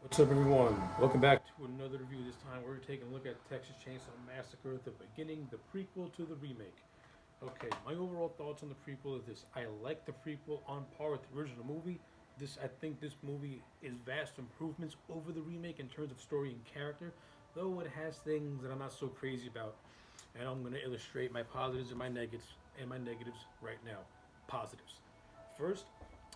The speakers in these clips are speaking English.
What's up, everyone? Welcome back to another review. This time we're taking a look at Texas Chainsaw Massacre, the beginning, the prequel to the remake. Okay, my overall thoughts on the prequel is this: I like the prequel on par with the original movie. I think this movie is vast improvements over the remake in terms of story and character, though it has things that I'm not so crazy about. And I'm going to illustrate my positives and my negatives right now. Positives. First,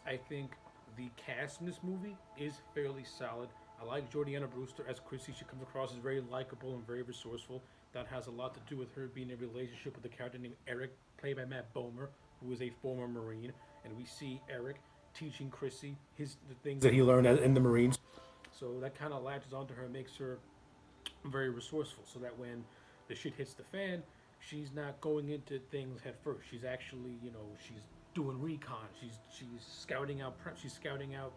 I think the cast in this movie is fairly solid. I like Jordiana Brewster as Chrissy. She comes across as very likable and very resourceful. That has a lot to do with her being in a relationship with a character named Eric, played by Matt Bomer, who is a former Marine. And we see Eric teaching Chrissy the things that he learned in the Marines. So that kind of latches onto her and makes her very resourceful. So that when the shit hits the fan, she's not going into things head first. She's actually, she's doing recon. She's scouting out prep. She's scouting out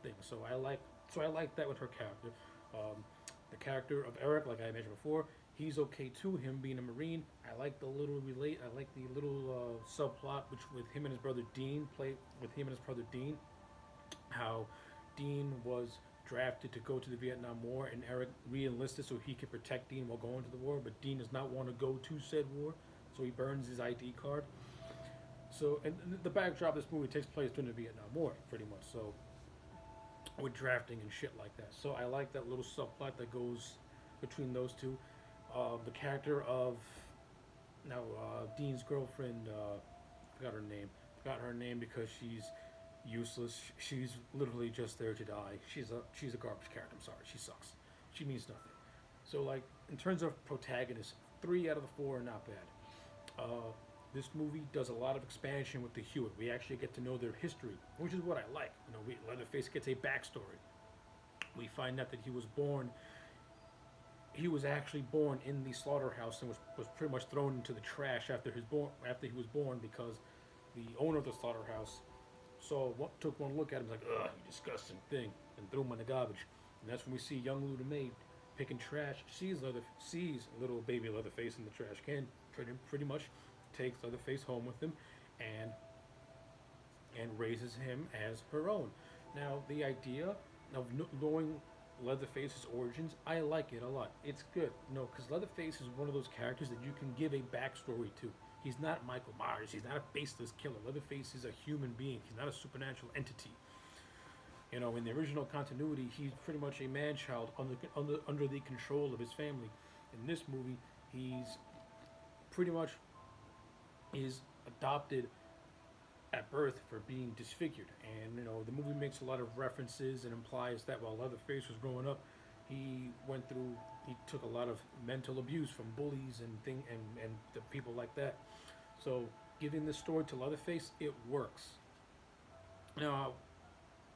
things. So I like that with her character. The character of Eric, like I mentioned before, he's okay too. Him being a Marine, I like the little subplot which with him and his brother Dean play with him and his brother Dean, how Dean was drafted to go to the Vietnam War and Eric re-enlisted so he could protect Dean while going to the war, but Dean does not want to go to said war, so he burns his ID card. So, and the backdrop of this movie takes place during the Vietnam War, pretty much. So, with drafting and shit like that. So, I like that little subplot that goes between those two. The character of Dean's girlfriend, forgot her name. Forgot her name because she's useless. She's literally just there to die. She's a garbage character. I'm sorry. She sucks. She means nothing. So like in terms of protagonists, 3 out of the 4 are not bad. Uh, this movie does a lot of expansion with the Hewitt. We actually get to know their history, which is what I like. Leatherface gets a backstory. We find out that he was actually born in the slaughterhouse and was pretty much thrown into the trash after he was born because the owner of the slaughterhouse took one look at him like, ugh, you disgusting thing, and threw him in the garbage. And that's when we see young Luda May picking trash, sees little baby Leatherface in the trash can, pretty much takes Leatherface home with him, and raises him as her own. Now, the idea of knowing Leatherface's origins, I like it a lot. It's good, because Leatherface is one of those characters that you can give a backstory to. He's not Michael Myers. He's not a faceless killer. Leatherface is a human being. He's not a supernatural entity. In the original continuity, he's pretty much a man-child under the control of his family. In this movie, he's pretty much is adopted at birth for being disfigured. And the movie makes a lot of references and implies that while Leatherface was growing up, he took a lot of mental abuse from bullies and the people like that. So giving this story to Leatherface, it works. Now,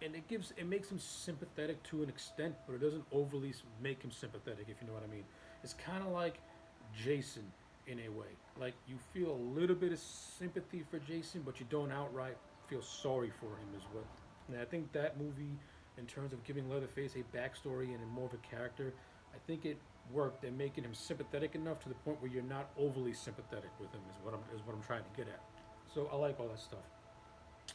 and it makes him sympathetic to an extent, but it doesn't overly make him sympathetic, if you know what I mean. It's kind of like Jason in a way. Like you feel a little bit of sympathy for Jason, but you don't outright feel sorry for him as well. And I think that movie, in terms of giving Leatherface a backstory and more of a character, I think it worked in making him sympathetic enough to the point where you're not overly sympathetic with him. Is what I'm trying to get at. So I like all that stuff.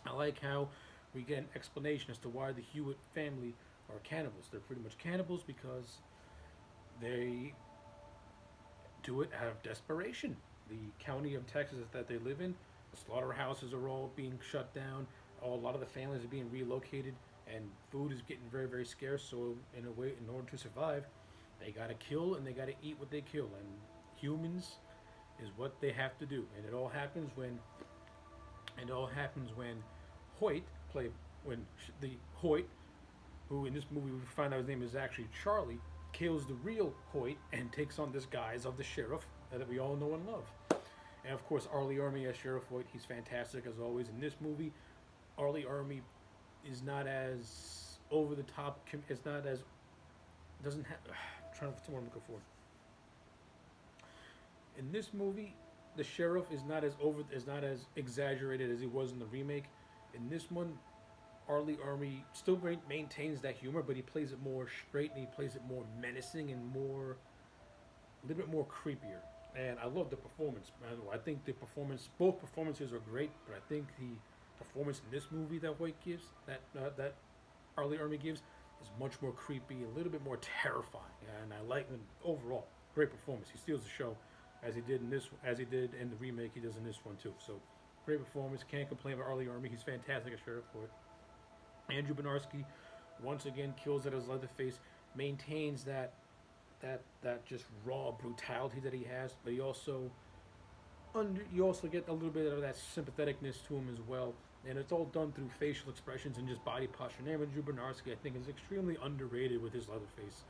I like how we get an explanation as to why the Hewitt family are cannibals. They're pretty much cannibals because they do it out of desperation. The county of Texas that they live in, the slaughterhouses are all being shut down. A lot of the families are being relocated, and food is getting very, very scarce. So, in order to survive, they gotta kill and they gotta eat what they kill. And humans is what they have to do. And it all happens when Hoyt play when the Hoyt, who in this movie we find out his name is actually Charlie, kills the real Hoyt and takes on this guise of the sheriff that we all know and love. And of course, Arlie Army as Sheriff Hoyt, he's fantastic as always. In this movie, Arlie Army is not as over the top. It's not as doesn't have. I'm trying to find what I'm looking for. In this movie, the sheriff is not as exaggerated as he was in the remake. In this one, Arlie Army still maintains that humor, but he plays it more straight and he plays it more menacing and a little bit more creepier. And I love the performance. I think both performances are great, but I think the performance in this movie that White gives, that Arlie Ermy gives is much more creepy, a little bit more terrifying, and I like him overall. Great performance. He steals the show, as he did in the remake. He does in this one too. So, great performance. Can't complain about Arlie Ermy. He's fantastic at Sheriff Hoyt. Andrew Bernarski once again kills it as Leatherface, maintains that just raw brutality that he has, but you also get a little bit of that sympatheticness to him as well. And it's all done through facial expressions and just body posture. And Andrew Bernarski, I think, is extremely underrated with his Leatherface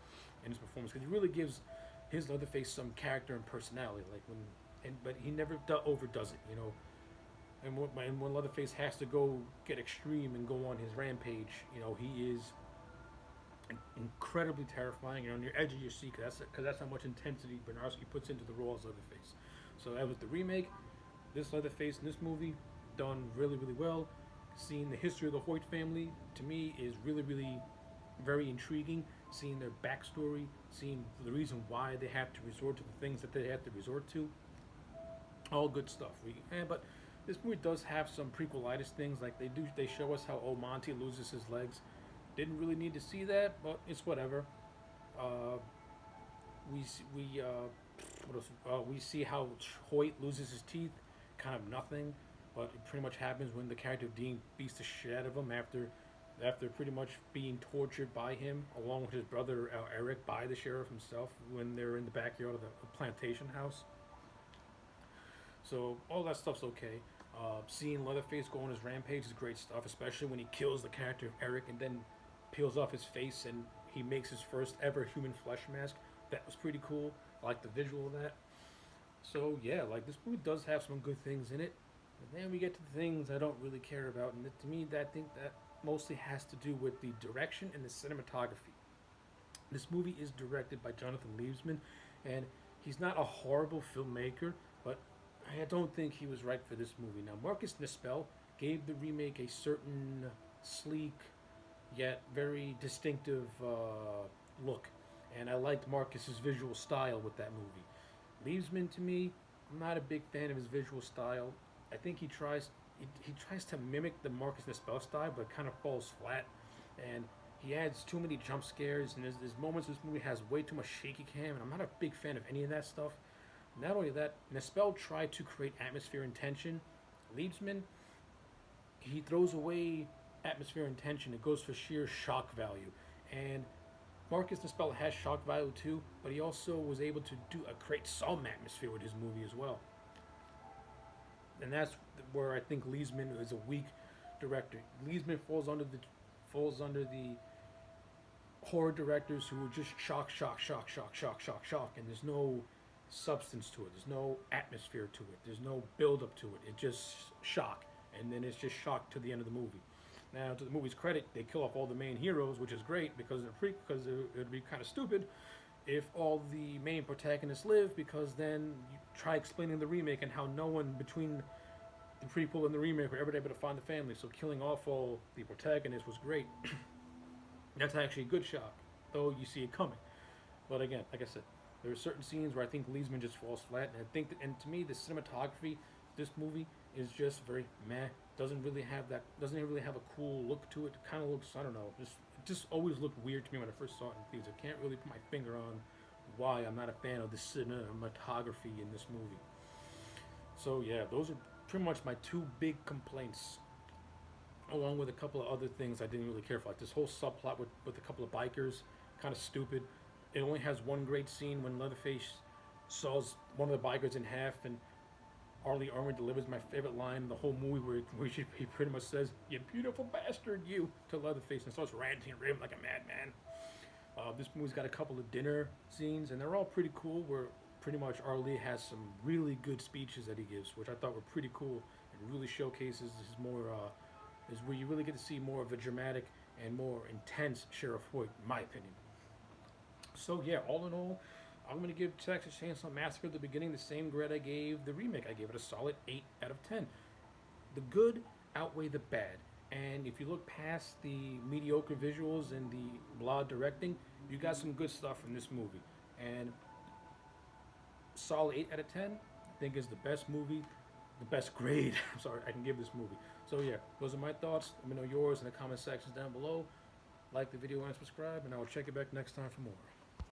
and his performance because he really gives his Leatherface some character and personality. But he never overdoes it, you know. And when Leatherface has to go get extreme and go on his rampage, you know, he is incredibly terrifying and on your edge of your seat because that's how much intensity Bernarski puts into the role as Leatherface. So that was the remake. This Leatherface in this movie done really, really well. Seeing the history of the Hoyt family to me is really, really very intriguing. Seeing their backstory, seeing the reason why they have to resort to the things that they have to resort to, all good stuff. But this movie does have some prequelitis things, like they show us how old Monty loses his legs. Didn't really need to see that, but it's whatever. Uh, we what else? We see how Hoyt loses his teeth, kind of nothing, but it pretty much happens when the character of Dean beats the shit out of him after pretty much being tortured by him, along with his brother Eric, by the sheriff himself when they're in the backyard of the plantation house. So all that stuff's okay. Seeing Leatherface go on his rampage is great stuff, especially when he kills the character of Eric and then peels off his face and he makes his first ever human flesh mask. That was pretty cool. I like the visual of that. So yeah, like this movie does have some good things in it. But then we get to the things I don't really care about, and to me, I think that mostly has to do with the direction and the cinematography. This movie is directed by Jonathan Liebesman, and he's not a horrible filmmaker, but I don't think he was right for this movie. Now, Marcus Nispel gave the remake a certain sleek yet very distinctive look, and I liked Marcus's visual style with that movie. Liebesman, to me, I'm not a big fan of his visual style. I think he tries to mimic the Marcus Nispel style, but kind of falls flat, and he adds too many jump scares, and there's moments this movie has way too much shaky cam, and I'm not a big fan of any of that stuff. Not only that, Nispel tried to create atmosphere and tension. Liebesman, he throws away atmosphere and tension. It goes for sheer shock value. And Marcus Nispel has shock value too, but he also was able to create some atmosphere with his movie as well. And that's where I think Liebesman is a weak director. Liebesman falls under the horror directors who just shock, shock, shock, shock, shock, shock, shock, and there's no substance to it. There's no atmosphere to it. There's no build up to it. It's just shock, and then it's just shock to the end of the movie. Now, to the movie's credit, they kill off all the main heroes, which is great because it would be kind of stupid if all the main protagonists live, because then you try explaining the remake and how no one between the prequel and the remake were ever able to find the family. So killing off all the protagonists was great. That's actually a good shock, though you see it coming. But again, like I said, there are certain scenes where I think Liebesman just falls flat, and and to me, the cinematography, this movie is just very meh. Doesn't really have a cool look to it. It kind of looks, I don't know, it just always looked weird to me when I first saw it in theaters. I can't really put my finger on why I'm not a fan of the cinematography in this movie. So yeah, those are pretty much my two big complaints, along with a couple of other things I didn't really care for. Like this whole subplot with a couple of bikers, kind of stupid. It only has one great scene when Leatherface saws one of the bikers in half, and Arlie Ermy delivers my favorite line in the whole movie, where he pretty much says, "You beautiful bastard, you," to Leatherface, and starts ranting and raving like a madman. This movie's got a couple of dinner scenes, and they're all pretty cool, where pretty much Arlie has some really good speeches that he gives, which I thought were pretty cool, and really showcases is where you really get to see more of a dramatic and more intense Sheriff Hoyt, in my opinion. So yeah, all in all, I'm going to give Texas Chainsaw Massacre at the beginning the same grade I gave the remake. I gave it a solid 8 out of 10. The good outweigh the bad. And if you look past the mediocre visuals and the blah directing, you got some good stuff from this movie. And solid 8 out of 10, I think is the best movie, the best grade, I can give this movie. So yeah, those are my thoughts. Let me know yours in the comment sections down below. Like the video and subscribe, and I will check you back next time for more.